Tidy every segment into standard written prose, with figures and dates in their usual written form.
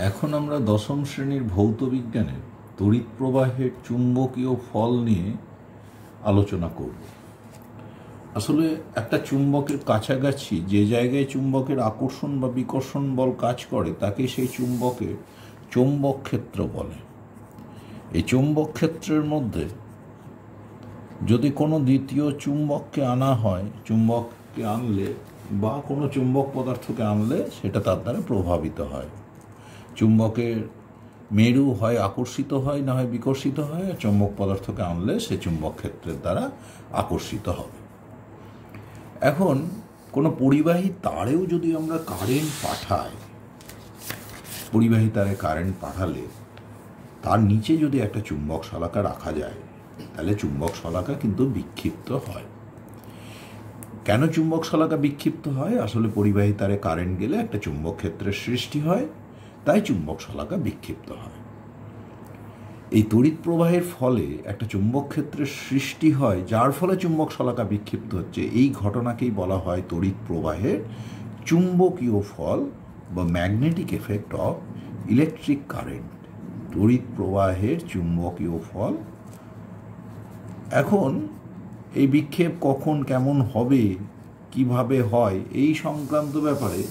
এখন আমরা দশম শ্রেণীর ভৌত বিজ্ঞানের তড়িৎ প্রবাহের চুম্বকীয় ফল নিয়ে আলোচনা করব। আসলে একটা চুম্বকের কাছাকাছি যে জায়গায় চুম্বকের আকর্ষণ বা বিকর্ষণ বল কাজ করে তাকে সেই চুম্বকের চৌম্বক ক্ষেত্র বলে। এই চৌম্বক ক্ষেত্রের মধ্যে যদি কোনো দ্বিতীয় চুম্বককে আনা হয়, চুম্বককে আনলে বা কোনো চুম্বক পদার্থকে আনলে সেটা তার দ্বারা প্রভাবিত হয়। চুম্বকের মেরু হয় আকর্ষিত হয় না হয় বিকর্ষিত হয়, আর চুম্বক পদার্থকে আনলে সে চুম্বক ক্ষেত্রের দ্বারা আকর্ষিত হবে। এখন কোনো পরিবাহী তারেও যদি আমরা কারেন্ট পাঠাই, পরিবাহী তারে কারেন্ট পাঠালে তার নিচে যদি একটা চুম্বক শলাকা রাখা যায় তাহলে চুম্বক শলাকা কিন্তু বিক্ষিপ্ত হয়। কেন চুম্বক শলাকা বিক্ষিপ্ত হয়? আসলে পরিবাহী তারে কারেন্ট গেলে একটা চুম্বক ক্ষেত্রের সৃষ্টি হয়, তাই চুম্বক শলাকা বিক্ষিপ্ত হয়। এই তড়িৎ প্রবাহের ফলে একটা চুম্বক ক্ষেত্রের সৃষ্টি হয়, যার ফলে চুম্বক শলাকা বিক্ষিপ্ত হচ্ছে। এই ঘটনাকেই বলা হয় তড়িৎ প্রবাহের চুম্বকীয় ফল বা magnetic effect of electric current. তড়িৎ প্রবাহের চুম্বকীয় ফল। এখন এই বিক্ষেপ কখন কেমন হবে, কিভাবে হয়, এই সংক্রান্ত ব্যাপারে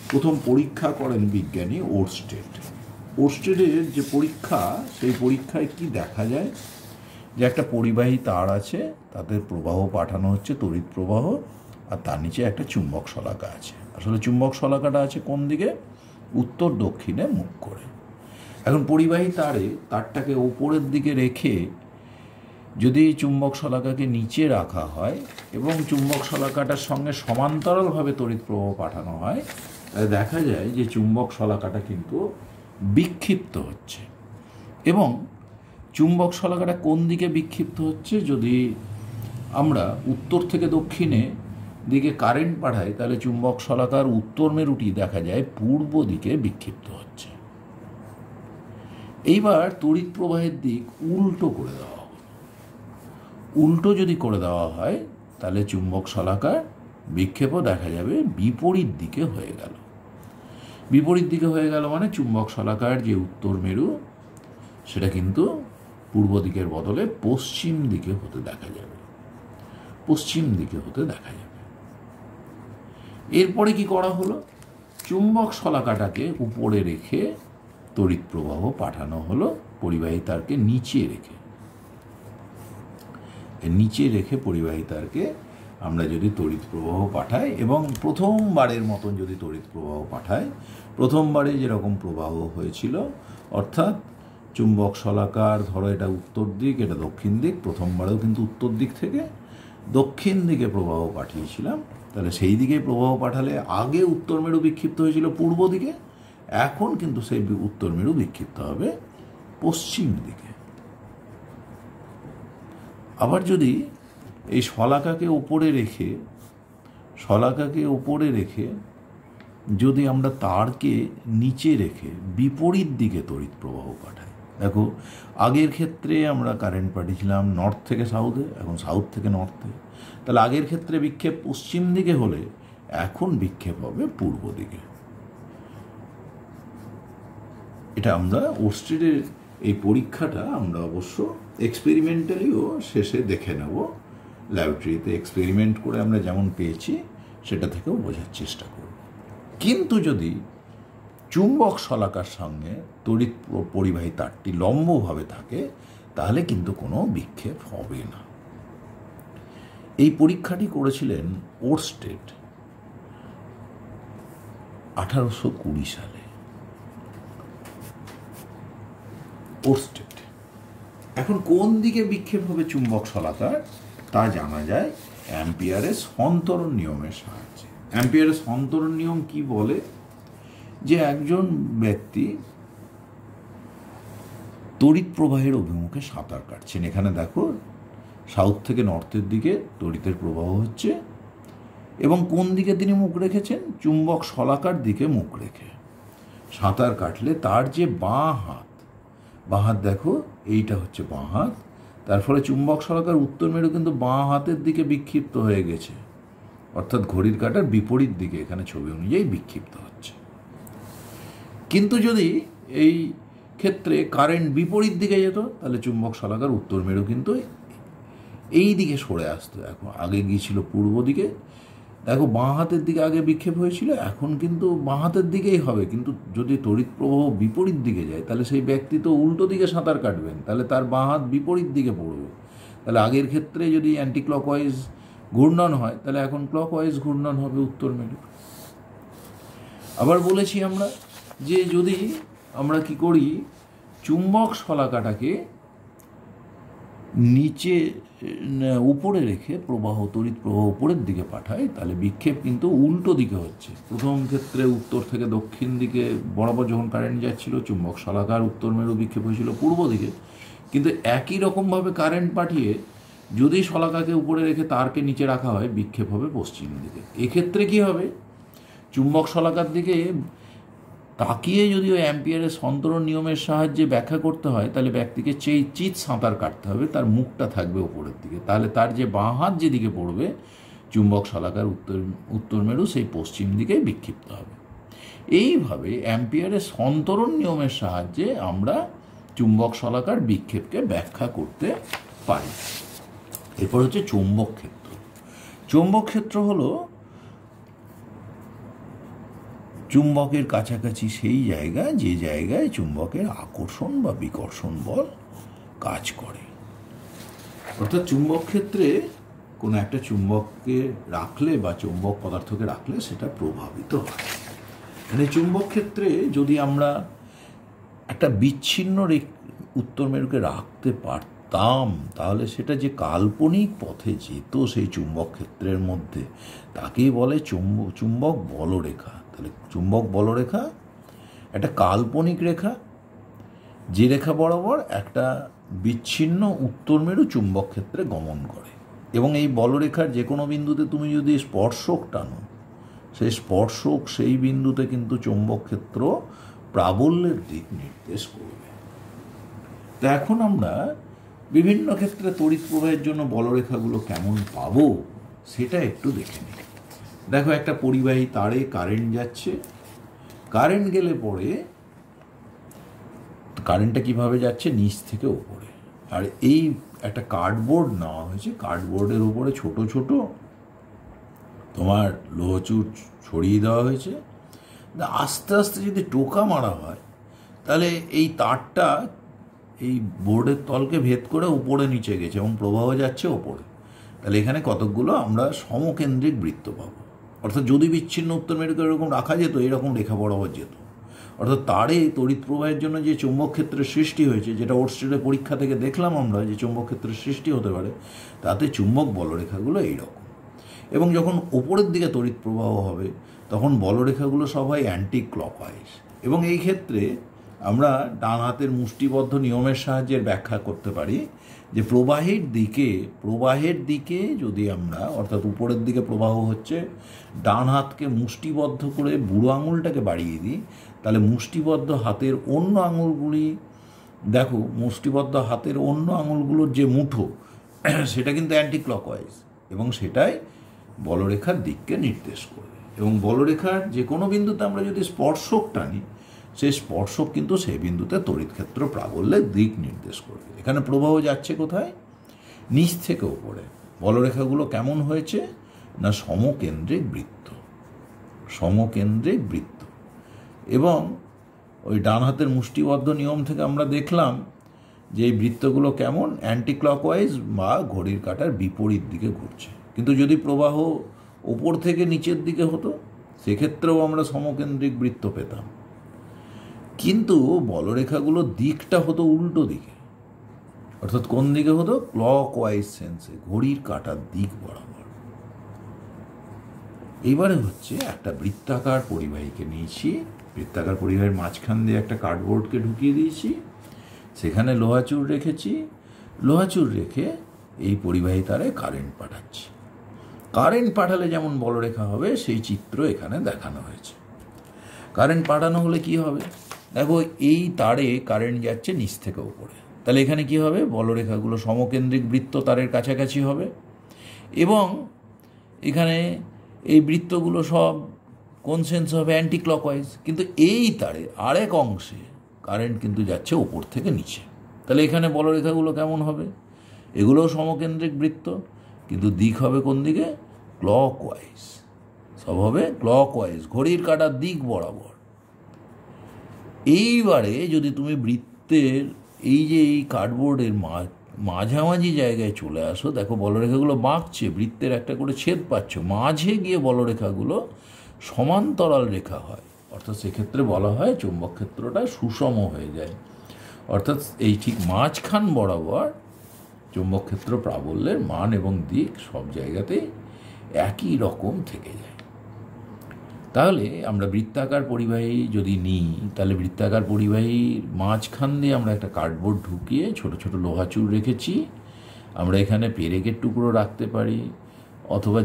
প্রথম পরীক্ষা করেন বিজ্ঞানী ওরস্টেড। ওরস্টেডের যে পরীক্ষা, সেই পরীক্ষায় কি দেখা যায় যে একটা পরিবাহী তার আছে, তাদের প্রবাহ পাঠানো হচ্ছে তড়িৎ প্রবাহ, আর তার নিচে একটা চুম্বক শলাকা আছে। আসলে চুম্বক শলাকাটা আছে কোন দিকে? উত্তর দক্ষিণে মুখ করে। এখন পরিবাহী তারটাকে ওপরের দিকে রেখে যদি চুম্বক শলাকাকে নিচে রাখা হয় এবং চুম্বক শলাকাটার সঙ্গে সমান্তরালভাবে তড়িৎ প্রবাহ পাঠানো হয়, তাহলে দেখা যায় যে চুম্বক শলাকাটা কিন্তু বিক্ষিপ্ত হচ্ছে। এবং চুম্বক শলাকাটা কোন দিকে বিক্ষিপ্ত হচ্ছে? যদি আমরা উত্তর থেকে দক্ষিণে দিকে কারেন্ট পাঠাই তাহলে চুম্বক শলাকার উত্তর মেরুটি দেখা যায় পূর্ব দিকে বিক্ষিপ্ত হচ্ছে। এইবার তড়িৎ প্রবাহের দিক উল্টো করে দেওয়া হবে। উল্টো যদি করে দেওয়া হয় তাহলে চুম্বক শলাকার বিক্ষেপও দেখা যাবে বিপরীত দিকে হয়ে গেল। বিপরীত দিকে হয়ে গেল মানে চুম্বক শলাকার যে উত্তর মেরু সেটা কিন্তু পূর্ব দিকের বদলে পশ্চিম দিকে হতে দেখা যাবে। পশ্চিম দিকে হতে দেখা যাবে। এরপরে কি করা হলো? চুম্বক শলাকাটাকে উপরে রেখে তড়িৎ প্রবাহ পাঠানো হলো পরিবাহী তারকে নিচে রেখে। নিচে রেখে পরিবাহী তারকে আমরা যদি তড়িৎ প্রবাহ পাঠাই এবং প্রথমবারের মতন যদি তড়িৎ প্রবাহ পাঠাই, প্রথমবারে যেরকম প্রবাহ হয়েছিল, অর্থাৎ চুম্বক শলাকার, ধরো এটা উত্তর দিক, এটা দক্ষিণ দিক, প্রথমবারেও কিন্তু উত্তর দিক থেকে দক্ষিণ দিকে প্রবাহ পাঠিয়েছিলাম, তাহলে সেই দিকে প্রবাহ পাঠালে আগে উত্তর মেরু বিক্ষিপ্ত হয়েছিল পূর্ব দিকে, এখন কিন্তু সেই উত্তর মেরু বিক্ষিপ্ত হবে পশ্চিম দিকে। আবার যদি এই শলাকাকে উপরে রেখে যদি আমরা তারকে নিচে রেখে বিপরীত দিকে তড়িৎ প্রবাহ পাঠাই, দেখো আগের ক্ষেত্রে আমরা কারেন্ট পাঠিয়েছিলাম নর্থ থেকে সাউথে, এখন সাউথ থেকে নর্থে, তাহলে আগের ক্ষেত্রে বিক্ষেপ পশ্চিম দিকে হলে এখন বিক্ষেপ হবে পূর্ব দিকে। এটা আমরা ওরস্টেডের এই পরীক্ষাটা আমরা অবশ্য এক্সপেরিমেন্টালিও শেষে দেখে নেব। ল্যাবরেটরিতে এক্সপেরিমেন্ট করে আমরা যেমন পেয়েছি সেটা থেকেও বোঝার চেষ্টা করব। কিন্তু যদি চুম্বক শলাকার সঙ্গে তড়িৎ পরিবাহী তারটি লম্বভাবে থাকে তাহলে কিন্তু কোনো বিক্ষেপ হবে না। এই পরীক্ষাটি করেছিলেন ওরস্টেড 1820 সালে। ওরস্টেড। এখন কোন দিকে বিক্ষেপ হবে চুম্বক শলাকার তা জানা যায় অ্যাম্পিয়ারের সন্তরণ নিয়মের সাহায্যে। অ্যাম্পিয়ারের সন্তরণ নিয়ম কি বলে? যে একজন ব্যক্তি তড়িৎ প্রবাহের অভিমুখে সাঁতার কাটছেন। এখানে দেখো সাউথ থেকে নর্থের দিকে তড়িতের প্রবাহ হচ্ছে এবং কোন দিকে তিনি মুখ রেখেছেন? চুম্বক শলাকার দিকে মুখ রেখে সাঁতার কাটলে তার যে বাঁ হাত দেখো, এইটা হচ্ছে বাঁ হাত, তার ফলে চুম্বক শলাকার উত্তর মেরু কিন্তু বাঁ হাতের দিকে বিক্ষিপ্ত হয়ে গেছে, অর্থাৎ ঘড়ির কাঁটার বিপরীত দিকে এখানে ছবি অনুযায়ী বিক্ষিপ্ত হচ্ছে। কিন্তু যদি এই ক্ষেত্রে কারেন্ট বিপরীত দিকে যেত তাহলে চুম্বক শলাকার উত্তর মেরু কিন্তু এই দিকে সরে আসতো। এখন আগে গিয়েছিল পূর্ব দিকে, দেখো বাঁ হাতের দিকে আগে বিক্ষেপ হয়েছিল, এখন কিন্তু বাঁ হাতের দিকেই হবে। কিন্তু যদি তড়িৎ প্রবাহ বিপরীত দিকে যায় তাহলে সেই ব্যক্তি তো উল্টো দিকে সাঁতার কাটবেন, তাহলে তার বাঁ হাত বিপরীত দিকে পড়বে। তাহলে আগের ক্ষেত্রে যদি অ্যান্টি ক্লকওয়াইজ ঘূর্ণন হয় তাহলে এখন ক্লকওয়াইজ ঘূর্ণন হবে উত্তর মেরু। আবার বলেছি আমরা যে যদি আমরা কি করি, চুম্বক শলাকাটাকে নিচে উপরে রেখে প্রবাহ তড়িৎ প্রবাহ উপরের দিকে পাঠায় তাহলে বিক্ষেপ কিন্তু উল্টো দিকে হচ্ছে। প্রথম ক্ষেত্রে উত্তর থেকে দক্ষিণ দিকে বরাবর যখন কারেন্ট যাচ্ছিল চুম্বক শলাকার উত্তর মেরু বিক্ষেপ হয়েছিল পূর্ব দিকে, কিন্তু একই রকমভাবে কারেন্ট পাঠিয়ে যদি শলাকাকে উপরে রেখে তারকে নিচে রাখা হয় বিক্ষেপ হবে পশ্চিম দিকে। এক্ষেত্রে কি হবে, চুম্বক শলাকার দিকে তাকিয়ে যদি ওই অ্যাম্পিয়ারের সন্তরণ নিয়মের সাহায্যে ব্যাখ্যা করতে হয় তাহলে ব্যক্তিকে চিত সাঁতার কাটতে হবে, তার মুখটা থাকবে উপরের দিকে, তাহলে তার যে বাঁ হাত যেদিকে পড়বে চুম্বক শলাকার উত্তর মেরু সেই পশ্চিম দিকে বিক্ষিপ্ত হবে। এইভাবে অ্যাম্পিয়ারের সন্তরণ নিয়মের সাহায্যে আমরা চুম্বক শলাকার বিক্ষেপকে ব্যাখ্যা করতে পারি। এরপর হচ্ছে চৌম্বক ক্ষেত্র। চৌম্বক ক্ষেত্র হলো চুম্বকের কাছাকাছি সেই জায়গা যে জায়গায় চুম্বকের আকর্ষণ বা বিকর্ষণ বল কাজ করে। অর্থাৎ চুম্বক ক্ষেত্রে কোনো একটা চুম্বককে রাখলে বা চুম্বক পদার্থকে রাখলে সেটা প্রভাবিত হয়। মানে চুম্বক ক্ষেত্রে যদি আমরা একটা বিচ্ছিন্ন উত্তর মেরুকে রাখতে পারতাম তাহলে সেটা যে কাল্পনিক পথে যেত সেই চুম্বক ক্ষেত্রের মধ্যে তাকেই বলে চুম্বক বলরেখা। তাহলে চুম্বক বলরেখা একটা কাল্পনিক রেখা, যে রেখা বরাবর একটা বিচ্ছিন্ন উত্তর মেরু চুম্বক ক্ষেত্রে গমন করে, এবং এই বলরেখার যে কোনো বিন্দুতে তুমি যদি স্পর্শক টানো সেই স্পর্শক সেই বিন্দুতে কিন্তু চুম্বক ক্ষেত্র প্রাবল্যের দিক নির্দেশ করবে। তো এখন আমরা বিভিন্ন ক্ষেত্রে তড়িৎ প্রবাহের জন্য বলরেখাগুলো কেমন পাবো সেটা একটু দেখে নিই। দেখো একটা পরিবাহী তারে কারেন্ট যাচ্ছে, কারেন্ট গেলে পরে কারেন্টটা কিভাবে যাচ্ছে নিচ থেকে উপরে, আর এই একটা কার্ডবোর্ড নেওয়া হয়েছে, কার্ডবোর্ডের উপরে ছোট ছোট তোমার লোহচুর ছড়িয়ে দেওয়া হয়েছে। আস্তে আস্তে যদি টোকা মারা হয় তাহলে এই তারটা এই বোর্ডের তলকে ভেদ করে উপরে নিচে গেছে এবং প্রবাহ যাচ্ছে ওপরে। তাহলে এখানে কতকগুলো আমরা সমকেন্দ্রিক বৃত্ত পাবো। অর্থাৎ যদি বিচ্ছিন্ন উত্তর মেরুকে এরকম রাখা যেত এরকম রেখা বরাবর যেত। অর্থাৎ তারে তড়িৎ প্রবাহের জন্য যে চৌম্বক ক্ষেত্রের সৃষ্টি হয়েছে, যেটা ওরস্টেডের পরীক্ষা থেকে দেখলাম আমরা যে চৌম্বক ক্ষেত্রের সৃষ্টি হতে পারে, তাতে চুম্বক বলরেখাগুলো এইরকম। এবং যখন ওপরের দিকে তড়িৎ প্রবাহ হবে তখন বলরেখাগুলো সব হয় অ্যান্টি ক্লকওয়াইজ। এবং এই ক্ষেত্রে আমরা ডান হাতের মুষ্টিবদ্ধ নিয়মের সাহায্যে ব্যাখ্যা করতে পারি যে প্রবাহের দিকে যদি আমরা, অর্থাৎ উপরের দিকে প্রবাহ হচ্ছে, ডান হাতকে মুষ্টিবদ্ধ করে বুড়ো আঙুলটাকে বাড়িয়ে দিই তাহলে মুষ্টিবদ্ধ হাতের অন্য আঙুলগুলি, দেখো মুষ্টিবদ্ধ হাতের অন্য আঙুলগুলোর যে মুঠো সেটা কিন্তু অ্যান্টি ক্লকওয়াইজ এবং সেটাই বলরেখার দিককে নির্দেশ করবে। এবং বলরেখার যে কোনো বিন্দুতে আমরা যদি স্পর্শক টানি সেই স্পর্শক কিন্তু সেই বিন্দুতে তড়িৎ ক্ষেত্র প্রাবল্যের দিক নির্দেশ করবে। এখানে প্রবাহ যাচ্ছে কোথায়, নিচ থেকে ওপরে। বলরেখাগুলো কেমন হয়েছে না সমকেন্দ্রিক বৃত্ত, সমকেন্দ্রিক বৃত্ত। এবং ওই ডান হাতের মুষ্টিবদ্ধ নিয়ম থেকে আমরা দেখলাম যে এই বৃত্তগুলো কেমন অ্যান্টি ক্লকওয়াইজ বা ঘড়ির কাঁটার বিপরীত দিকে ঘুরছে। কিন্তু যদি প্রবাহ ওপর থেকে নিচের দিকে হতো সেক্ষেত্রেও আমরা সমকেন্দ্রিক বৃত্ত পেতাম, কিন্তু বলরেখাগুলোর দিকটা হতো উল্টো দিকে। অর্থাৎ কোন দিকে হতো, ক্লকওয়াইজ সেন্সে, ঘড়ির কাঁটার দিক বরাবর। এইবারে হচ্ছে একটা বৃত্তাকার পরিবাহীকে নিয়েছি, বৃত্তাকার পরিবাহীর মাঝখান দিয়ে একটা কার্ডবোর্ডকে ঢুকিয়ে দিয়েছি, সেখানে লোহাচুর রেখেছি, লোহাচুর রেখে এই পরিবাহী তারে কারেন্ট পাঠাচ্ছি। কারেন্ট পাঠালে যেমন বলরেখা হবে সেই চিত্র এখানে দেখানো হয়েছে। কারেন্ট পাঠানো হলে কি হবে, দেখো এই তারে কারেন্ট যাচ্ছে নিচ থেকে উপরে, তাহলে এখানে কি হবে, বলরেখাগুলো সমকেন্দ্রিক বৃত্ত তারের কাছাকাছি হবে এবং এখানে এই বৃত্তগুলো সব কোন সেন্স হবে? Anti clockwise. কিন্তু এই তারে আরেক অংশে কারেন্ট কিন্তু যাচ্ছে ওপর থেকে নিচে। তাহলে এখানে বলরেখাগুলো কেমন হবে? এগুলোও সমকেন্দ্রিক বৃত্ত, কিন্তু দিক হবে কোন দিকে? ক্লকওয়াইজ। সব হবে ক্লকওয়াইজ, ঘড়ির কাঁটার দিক বরাবর। এইবারে যদি তুমি বৃত্তের এই যে এই কার্ডবোর্ডের মাঝামাঝি জায়গায় চলে আসো, দেখো বলরেখাগুলো বাঁকছে, বৃত্তের একটা করে ছেদ পাচ্ছ, মাঝে গিয়ে বলরেখাগুলো সমান্তরাল রেখা হয়, অর্থাৎ সেক্ষেত্রে বলা হয় চুম্বক ক্ষেত্রটা সুষম হয়ে যায়। অর্থাৎ এই ঠিক মাঝখান বরাবর চুম্বক ক্ষেত্র প্রাবল্যের মান এবং দিক সব জায়গাতেই একই রকম থেকে যায়। তাহলে আমরা বৃত্তাকার পরিবাহী যদি নিই, তাহলে বৃত্তাকার পরিবাহীর মাঝখান দিয়ে আমরা একটা কার্ডবোর্ড ঢুকিয়ে ছোট ছোট লোহাচুর রেখেছি। আমরা এখানে পেরেকের টুকরো রাখতে পারি, অথবা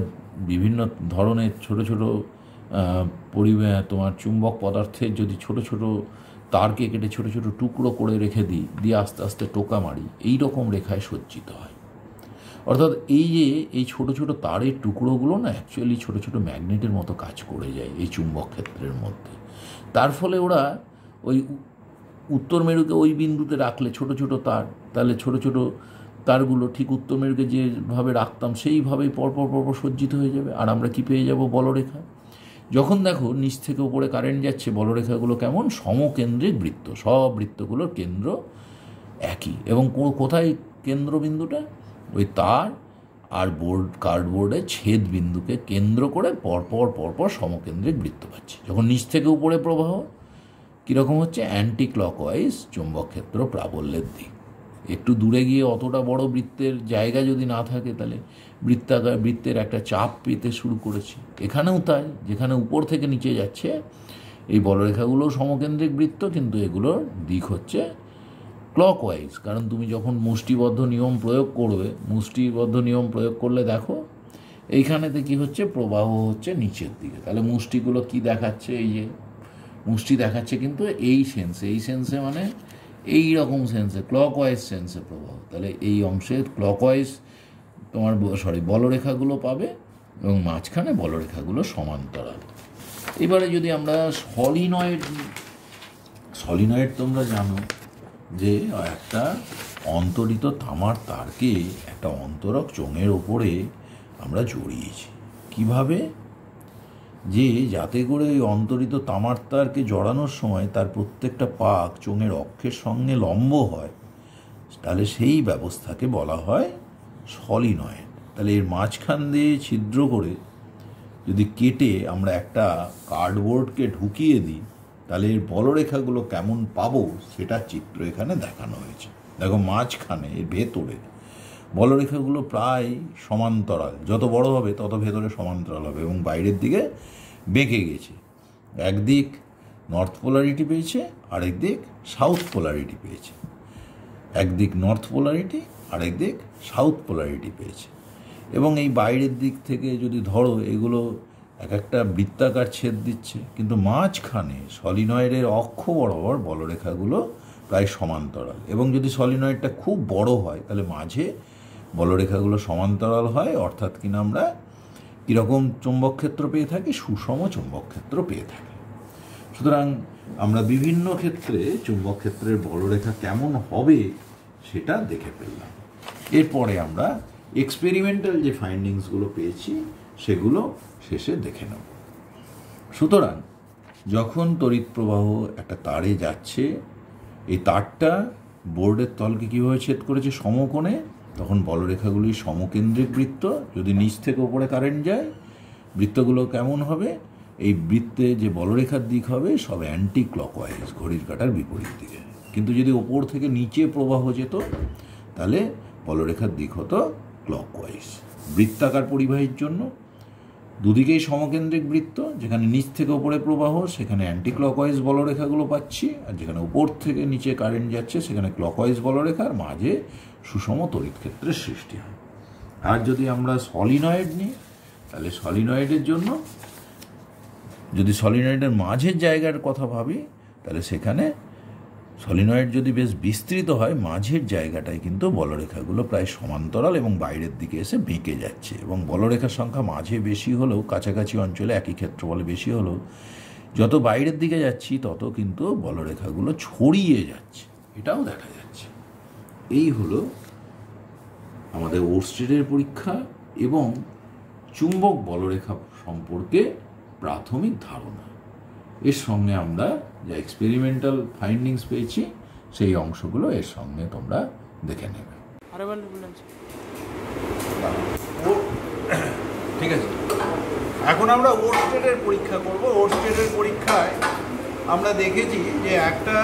বিভিন্ন ধরনের ছোট ছোট তোমার চুম্বক পদার্থের যদি ছোট ছোট তারকে কেটে ছোট ছোট টুকরো করে রেখে দিই, দিয়ে আস্তে আস্তে টোকা মারি, এই রকম রেখায় সজ্জিত হয়। অর্থাৎ এই যে এই ছোট ছোট তারের টুকরোগুলো না অ্যাকচুয়ালি ছোট ছোট ম্যাগনেটের মতো কাজ করে যায় এই চুম্বক ক্ষেত্রের মধ্যে। তার ফলে ওরা ওই উত্তর মেরুকে ওই বিন্দুতে রাখলে ছোট ছোট তার, তাহলে ছোট ছোট তারগুলো ঠিক উত্তর মেরুকে যেভাবে রাখতাম সেইভাবেই পরপর পরপর সজ্জিত হয়ে যাবে, আর আমরা কি পেয়ে যাব? বলরেখা। যখন দেখো নিচ থেকে উপরে কারেন্ট যাচ্ছে, বলরেখাগুলো কেমন? সমকেন্দ্রিক বৃত্ত, সব বৃত্তগুলোর কেন্দ্র একই। এবং কোথায় কেন্দ্রবিন্দুটা? ওই তার আর কার্ডবোর্ডের ছেদ বিন্দুকে কেন্দ্র করে পরপর পরপর সমকেন্দ্রিক বৃত্ত পাচ্ছি। যখন নিচ থেকে উপরে প্রবাহ কীরকম হচ্ছে? অ্যান্টি ক্লকওয়াইজ চুম্বক ক্ষেত্র প্রাবল্যের দিক। একটু দূরে গিয়ে অতটা বড় বৃত্তের জায়গা যদি না থাকে, তাহলে বৃত্তের একটা চাপ পেতে শুরু করেছি। এখানেও তাই, যেখানে উপর থেকে নিচে যাচ্ছে এই বলরেখাগুলো সমকেন্দ্রিক বৃত্ত, কিন্তু এগুলোর দিক হচ্ছে ক্লকওয়াইজ। কারণ তুমি যখন মুষ্টিবদ্ধ নিয়ম প্রয়োগ করবে, মুষ্টিবদ্ধ নিয়ম প্রয়োগ করলে দেখো এইখানেতে কি হচ্ছে? প্রবাহ হচ্ছে নিচের দিকে। তাহলে মুষ্টিগুলো কি দেখাচ্ছে? এই যে মুষ্টি দেখাচ্ছে কিন্তু এই সেন্সে মানে এই রকম সেন্সে, ক্লকওয়াইজ সেন্সে প্রবাহ। তাহলে এই অংশে ক্লকওয়াইজ তোমার বলরেখাগুলো পাবে, এবং মাঝখানে বলরেখাগুলো সমান্তরাল। এবারে যদি আমরা সলিনয়েড তোমরা জানো যে একটা অন্তরিত তামার তারকে একটা অন্তরক চোঙের ওপরে আমরা জড়িয়েছি। কিভাবে? যে যাতে করে ওই অন্তরিত তামার তারকে জড়ানোর সময় তার প্রত্যেকটা পাক চোঙের অক্ষের সঙ্গে লম্ব হয়, তাহলে সেই ব্যবস্থাকে বলা হয় সলিনয়েড। তাহলে এর মাঝখান দিয়ে ছিদ্র করে যদি কেটে আমরা একটা কার্ডবোর্ডকে ঢুকিয়ে দিই, তাহলে এর বলরেখাগুলো কেমন পাবো সেটার চিত্র এখানে দেখানো হয়েছে। দেখো মাঝখানে এর ভেতরে বলরেখাগুলো প্রায় সমান্তরাল, যত বড় হবে তত ভেতরে সমান্তরাল হবে, এবং বাইরের দিকে বেঁকে গেছে। একদিক নর্থ পোলারিটি পেয়েছে, আরেক দিক সাউথ পোলারিটি পেয়েছে। একদিক নর্থ পোলারিটি, আরেক দিক সাউথ পোলারিটি পেয়েছে। এবং এই বাইরের দিক থেকে যদি ধরো, এগুলো এক একটা বৃত্তাকার ছেদ দিচ্ছে, কিন্তু মাঝখানে সলিনয়েডের অক্ষ বরাবর বলরেখাগুলো প্রায় সমান্তরাল। এবং যদি সলিনয়েডটা খুব বড় হয়, তাহলে মাঝে বলরেখাগুলো সমান্তরাল হয়, অর্থাৎ কিনা আমরা কীরকম চুম্বক ক্ষেত্র পেয়ে থাকি? সুষম চুম্বক ক্ষেত্র পেয়ে থাকি। সুতরাং আমরা বিভিন্ন ক্ষেত্রে চুম্বক ক্ষেত্রের বলরেখা কেমন হবে সেটা দেখে ফেললাম। এরপরে আমরা এক্সপেরিমেন্টাল যে ফাইন্ডিংসগুলো পেয়েছি সেগুলো শেষে দেখে নেব। সুতরাং যখন তড়িৎ প্রবাহ একটা তারে যাচ্ছে, এই তারটা বোর্ডের তলকে কীভাবে ছেদ করেছে? সমকোণে। তখন বলরেখাগুলি সমকেন্দ্রিক বৃত্ত। যদি নিচ থেকে উপরে কারেন্ট যায়, বৃত্তগুলো কেমন হবে? এই বৃত্তে যে বলরেখার দিক হবে সব অ্যান্টি ক্লকওয়াইজ, ঘড়ির কাঁটার বিপরীত দিকে। কিন্তু যদি ওপর থেকে নিচে প্রবাহ যেত, তাহলে বলরেখার দিক হতো ক্লকওয়াইজ। বৃত্তাকার পরিবাহীর জন্য দুদিকেই সমকেন্দ্রিক বৃত্ত, যেখানে নিচ থেকে উপরে প্রবাহ সেখানে অ্যান্টি ক্লকওয়াইজ বলরেখাগুলো পাচ্ছি, আর যেখানে উপর থেকে নিচে কারেন্ট যাচ্ছে সেখানে ক্লকওয়াইজ বলরেখার মাঝে সুষম তড়িৎ ক্ষেত্রের সৃষ্টি হয়। আর যদি আমরা সলিনয়েড নিই, তাহলে সলিনয়েডের জন্য যদি সলিনয়েডের মাঝের জায়গার কথা ভাবি, তাহলে সেখানে সলিনয়েড যদি বেশ বিস্তৃত হয়, মাঝের জায়গাটায় কিন্তু বলরেখাগুলো প্রায় সমান্তরাল এবং বাইরের দিকে এসে বেঁকে যাচ্ছে, এবং বলরেখার সংখ্যা মাঝে বেশি হলেও, কাছাকাছি অঞ্চলে একই ক্ষেত্রফলে বেশি হলেও, যত বাইরের দিকে যাচ্ছি তত কিন্তু বলরেখাগুলো ছড়িয়ে যাচ্ছে, এটাও দেখা যাচ্ছে। এই হলো আমাদের ওরস্টেডের পরীক্ষা এবং চুম্বক বলরেখা সম্পর্কে প্রাথমিক ধারণা। এর সঙ্গে আমরা যা এক্সপেরিমেন্টাল ফাইন্ডিংস পেয়েছি সেই অংশগুলো এর সঙ্গে তোমরা দেখে নেবে। ঠিক আছে, এখন আমরা ওরস্টেডের পরীক্ষা করব। ওরস্টেডের পরীক্ষায় আমরা দেখেছি যে একটা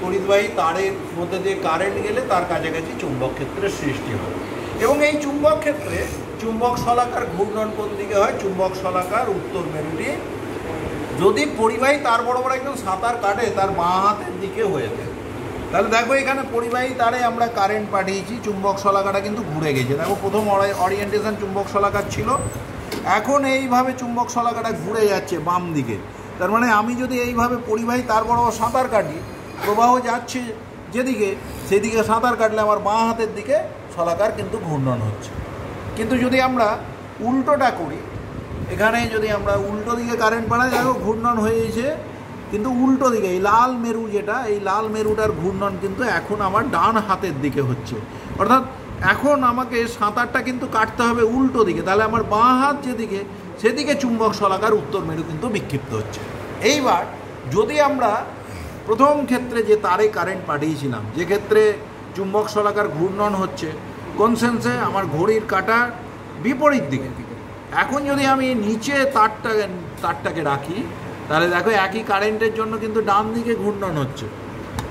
তড়িৎবাহী তারের মধ্যে দিয়ে কারেন্ট গেলে তার কাছাকাছি চুম্বক ক্ষেত্রের সৃষ্টি হয়, এবং এই চুম্বক ক্ষেত্রে চুম্বক শলাকার ঘূর্ণন কোন দিকে হয়? চুম্বক শলাকার উত্তর মেরুটি যদি পরিবাহী তার বরাবর একদম সাঁতার কাটে তার বাঁ হাতের দিকে হয়ে যায়। তাহলে দেখো এখানে পরিবাহী তারে আমরা কারেন্ট পাঠিয়েছি, চুম্বক শলাকাটা কিন্তু ঘুরে গেছে। দেখো প্রথম অরিয়েন্টেশন চুম্বক শলাকার ছিল, এখন এইভাবে চুম্বক শলাকাটা ঘুরে যাচ্ছে বাম দিকে। তার মানে আমি যদি এইভাবে পরিবাহী তার বরাবর সাঁতার কাটি, প্রবাহ যাচ্ছে যেদিকে, সেদিকে সাঁতার কাটলে আমার বাঁ হাতের দিকে শলাকার কিন্তু ঘূর্ণন হচ্ছে। কিন্তু যদি আমরা উল্টোটা করি, এখানে যদি আমরা উল্টো দিকে কারেন্ট পাঠাই, দেখো ঘূর্ণন হয়েছে কিন্তু উল্টো দিকে। এই লাল মেরু যেটা, এই লাল মেরুটার ঘূর্ণন কিন্তু এখন আমার ডান হাতের দিকে হচ্ছে, অর্থাৎ এখন আমাকে সাঁতারটা কিন্তু কাটতে হবে উল্টো দিকে। তাহলে আমার বাঁ হাত যেদিকে, সেদিকে চুম্বক শলাকার উত্তর মেরু কিন্তু বিক্ষিপ্ত হচ্ছে। এইবার যদি আমরা প্রথম ক্ষেত্রে যে তারে কারেন্ট পাঠিয়েছিলাম, যে ক্ষেত্রে চুম্বক শলাকার ঘূর্ণন হচ্ছে কোন সেন্সে? আমার ঘড়ির কাঁটার বিপরীত দিকে। এখন যদি আমি নিচে তারটাকে রাখি, তাহলে দেখো একই কারেন্টের জন্য কিন্তু ডান দিকে ঘূর্ণন হচ্ছে।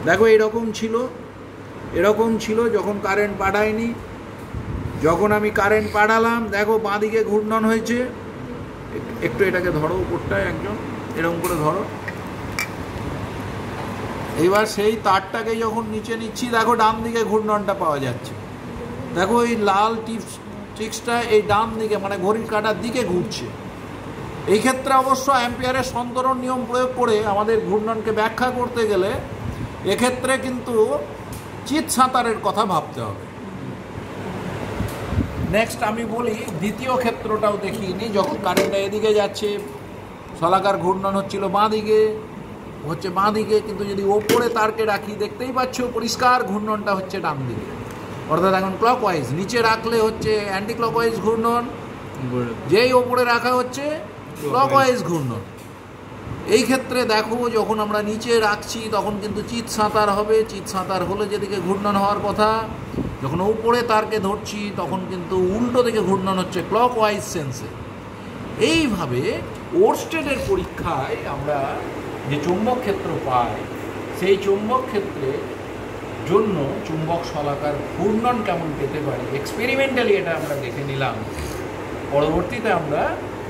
দেখো এরকম ছিল যখন কারেন্ট পাঠাইনি। যখন আমি কারেন্ট পাঠালাম, দেখো বাঁ দিকে ঘূর্ণন হয়েছে। একটু এটাকে ধরো, উপরটায় একজন এরকম করে ধরো। এইবার সেই তারটাকে যখন নিচে নিচ্ছি, দেখো ডান দিকে ঘূর্ণনটা পাওয়া যাচ্ছে। দেখো এই লাল টিক্সটা এই ডান দিকে, মানে ঘড়ির কাঁটার দিকে ঘুরছে। এই ক্ষেত্রে অবশ্য অ্যাম্পিয়ারের সন্তরণ নিয়ম প্রয়োগ করে আমাদের ঘূর্ণনকে ব্যাখ্যা করতে গেলে এক্ষেত্রে কিন্তু চিৎ সাঁতারের কথা ভাবতে হবে। নেক্সট আমি বলি দ্বিতীয় ক্ষেত্রটাও দেখিয়ে নিই। যখন কারেন্টটা এদিকে যাচ্ছে, শলাকার ঘূর্ণন হচ্ছিল বাঁ দিকে, কিন্তু যদি ওপরে তারকে রাখি, দেখতেই পাচ্ছ পরিষ্কার ঘূর্ণনটা হচ্ছে ডান দিকে, অর্থাৎ এখন ক্লকওয়াইজ। নিচে রাখলে হচ্ছে অ্যান্টি ক্লকওয়াইজ ঘূর্ণন, যেই ওপরে রাখা হচ্ছে ক্লকওয়াইজ ঘূর্ণন। এই ক্ষেত্রে দেখো যখন আমরা নিচে রাখছি তখন কিন্তু চিৎ সাঁতার হবে। চিৎ সাঁতার হলে যেদিকে ঘূর্ণন হওয়ার কথা, যখন উপরে তারকে ধরছি তখন কিন্তু উল্টো দিকে ঘূর্ণন হচ্ছে ক্লকওয়াইজ সেন্সে। এইভাবে ওরস্টেডের পরীক্ষায় আমরা যে চুম্বক ক্ষেত্র পাই, সেই চুম্বক ক্ষেত্রের জন্য চুম্বক শলাকার ঘূর্ণন কেমন পেতে পারি, এক্সপেরিমেন্টালি এটা আমরা দেখে নিলাম। পরবর্তীতে আমরা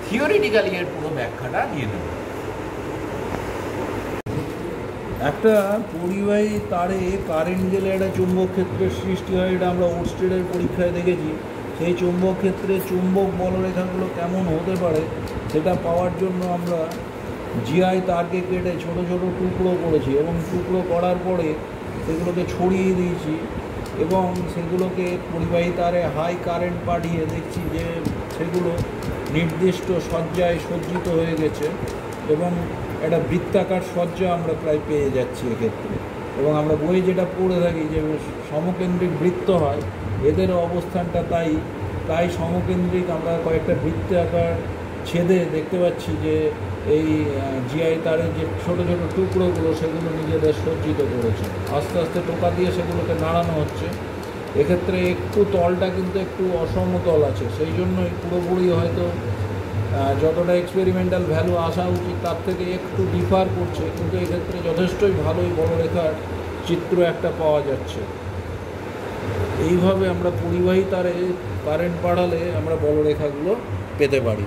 থিওরিটিক্যালি এর পুরো ব্যাখ্যাটা নিয়ে নেব। একটা পরিবাহী তারে কারেন্ট গেলে একটা চুম্বক ক্ষেত্রের সৃষ্টি হয়, এটা আমরা ওরস্টেডের পরীক্ষায় দেখেছি। সেই চুম্বক ক্ষেত্রে চুম্বক বলরেখাগুলো কেমন হতে পারে সেটা পাওয়ার জন্য আমরা জিআই তারকে কেটে ছোট ছোট টুকরো করেছি, এবং টুকরো করার পরে সেগুলোকে ছড়িয়ে দিয়েছি, এবং সেগুলোকে পরিবাহী তারে হাই কারেন্ট পাঠিয়ে দেখছি যে সেগুলো নির্দিষ্ট সজ্জায় সজ্জিত হয়ে গেছে, এবং একটা বৃত্তাকার সজ্জা আমরা প্রায় পেয়ে যাচ্ছি এক্ষেত্রে। এবং আমরা বই যেটা পড়ে থাকি যে সমকেন্দ্রিক বৃত্ত হয়, এদেরও অবস্থানটা তাই সমকেন্দ্রিক। আমরা কয়েকটা বৃত্তাকার ছেদে দেখতে পাচ্ছি যে এই জিআই তারের যে ছোটো ছোটো টুকরোগুলো সেগুলো নিজেদের সজ্জিত করেছে। আস্তে আস্তে টোকা দিয়ে সেগুলোকে নাড়ানো হচ্ছে। এক্ষেত্রে একটু তলটা কিন্তু একটু অসমতল আছে, সেই জন্যই পুরোপুরি হয়তো যতটা এক্সপেরিমেন্টাল ভ্যালু আসা উচিত তার থেকে একটু ডিফার করছে, কিন্তু এক্ষেত্রে যথেষ্টই ভালোই বলরেখার চিত্র একটা পাওয়া যাচ্ছে। এইভাবে আমরা পরিবাহী তারে কারেন্ট বাড়ালে আমরা বলরেখাগুলো পেতে পারি।